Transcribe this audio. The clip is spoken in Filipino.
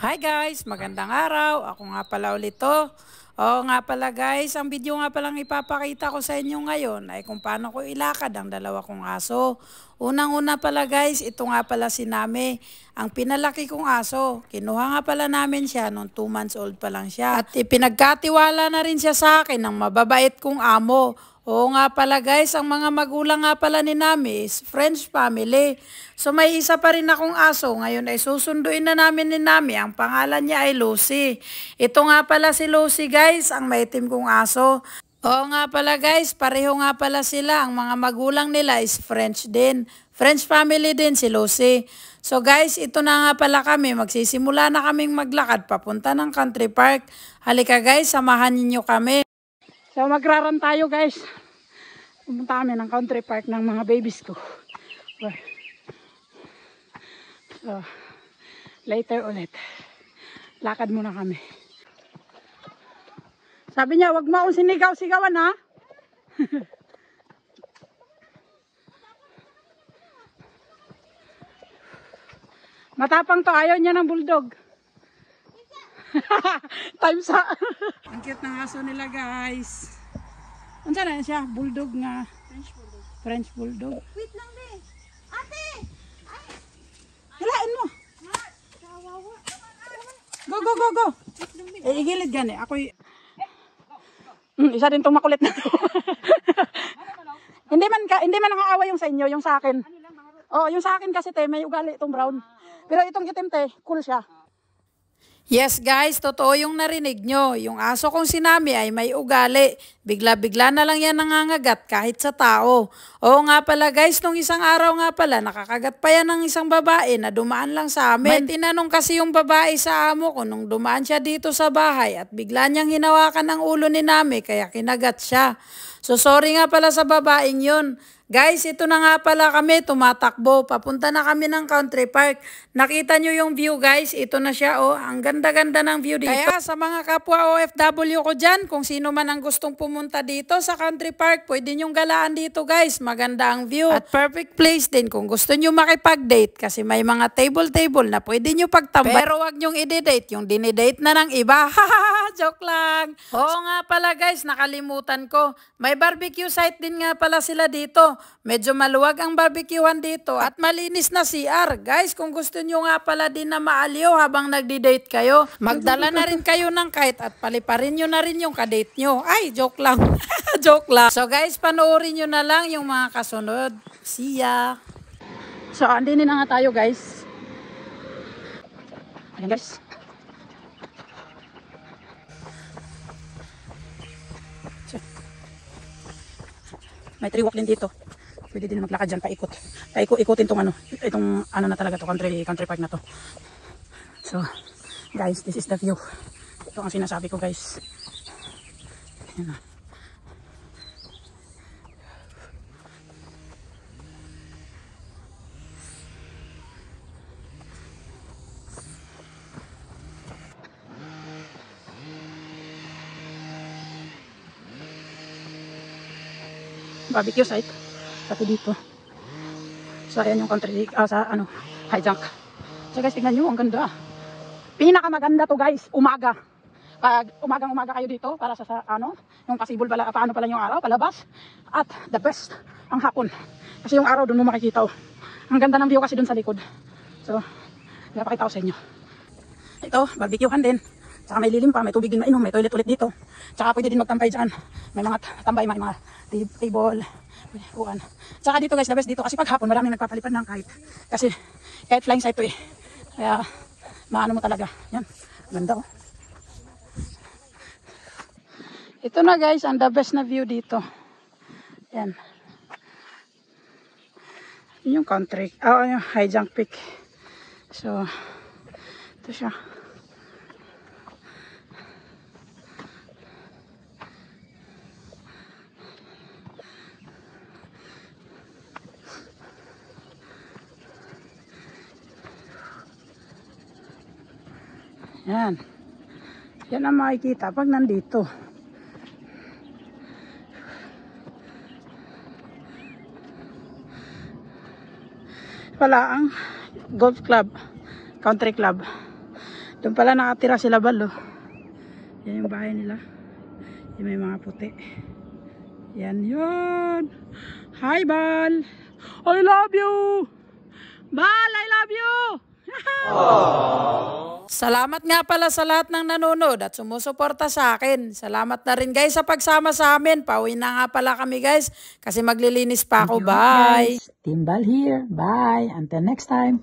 Hi guys, magandang araw. Ako nga pala ulit to. Oo nga pala guys, ang video nga palang ipapakita ko sa inyo ngayon ay kung paano ko ilakad ang dalawa kong aso. Unang-una pala guys, ito nga pala si Name, ang pinalaki kong aso. Kinuha nga pala namin siya nung 2 months old pa lang siya. At ipinagkatiwala na rin siya sa akin ng mababait kong amo. Oo nga pala guys, ang mga magulang nga pala ni Nami is French family. So may isa pa rin akong aso, ngayon ay susunduin na namin ni Nami, ang pangalan niya ay Lucy. Ito nga pala si Lucy guys, ang maitim kong aso. Oo nga pala guys, pareho nga pala sila, ang mga magulang nila is French din. French family din si Lucy. So guys, ito na nga pala kami, magsisimula na kaming maglakad papunta ng country park. Halika guys, samahan niyo kami. So magraran tayo guys. Pumunta kami ng country park ng mga babies ko. So, later ulit. Lakad muna kami. Sabi niya, wag mo akong sinigaw-sigawan ha. Matapang to, ayaw niya ng bulldog. Times ha. Ang cute ng aso nila guys. Andiyan na siya, bulldog nga. French bulldog. Wait lang be. Ate! Hilain mo. Go, go, go, go. Igilid gani. Ako'y... isa din itong makulit na to. hindi man nakaawa yung sa inyo, yung sa akin. Oo, yung sa akin kasi te, may ugali itong brown. Pero itong itim te, cool siya. Yes guys, totoo yung narinig nyo. Yung aso kong si Nami ay may ugali. Bigla-bigla na lang yan nangangagat kahit sa tao. Oo nga pala guys, nung isang araw nga pala, nakakagat pa yan ng isang babae na dumaan lang sa amin. May tinanong kasi yung babae sa amo ko nung dumaan siya dito sa bahay at bigla niyang hinawakan ang ulo ni Nami kaya kinagat siya. So sorry nga pala sa babaeng yun. Guys, ito na nga pala kami, tumatakbo. Papunta na kami ng country park. Nakita nyo yung view guys, ito na siya oh. Ang ganda-ganda ng view dito. Kaya sa mga kapwa OFW ko dyan, kung sino man ang gustong pumunta dito sa country park, pwede nyong galaan dito guys. Maganda ang view. At perfect place din kung gusto nyo makipag-date kasi may mga table na pwede nyo pagtambay. Pero wag nyong i-date yung dinidate na ng iba. Joke lang. Oo nga pala guys, nakalimutan ko. May barbecue site din nga pala sila dito. Medyo maluwag ang barbecuehan dito at malinis na CR. Guys, kung gusto nyo nga pala din na maaliw habang nagdi-date kayo, magdala na rin kayo ng kite at paliparin nyo na rin yung kadate nyo. Ay, joke lang. Joke lang. So guys, panoorin nyo na lang yung mga kasunod. See ya! So, andinin na nga tayo guys. Ayan guys. May tree walk din dito. Pwede din maglakad dyan, paikot. Paikot-ikutin itong ano na talaga to, country park na to. So, guys, this is the view. Ito ang sinasabi ko, guys. Ayan na. Barbecue site pati dito. So ayan yung country sa ano, high junk. So guys, tingnan nyo, ang ganda. Pinakamaganda to guys, umaga. Pag umaga kayo dito para sa ano, yung possible pala, paano pala yung araw, palabas. At the best, ang hapon. Kasi yung araw doon mo makikita. Oh. Ang ganda ng view kasi doon sa likod. So, napakita ko sa inyo. Ito, barbecuehan din. Tsaka may lilim pa, may tubig din mainom, may toilet ulit dito. Tsaka pwede din magtambay dyan. May mga tambay, may mga table, uwan. Tsaka dito guys, the best dito kasi pag hapon maraming nagpapalipad ng kite. Kasi kahit flying site to eh. Kaya maano mo talaga. Yan, ganda oh. Ito na guys, ang the best na view dito. Yan. Yun yung country, yung high junk peak. So, ito siya. Yan. Yan ang makikita pag nandito. Pala ang golf club, country club. Doon pala nakatira sila Bal, oh. Yan yung bahay nila. Yung may mga puti. Yan yun. Hi Bal. I love you. Bal, I love you. Salamat nga pala sa lahat ng nanonood at sumusuporta sa akin. Salamat na rin guys sa pagsama sa amin. Pauwi na nga pala kami guys kasi maglilinis pa ako. Bye. Team Bal here. Bye. Until next time.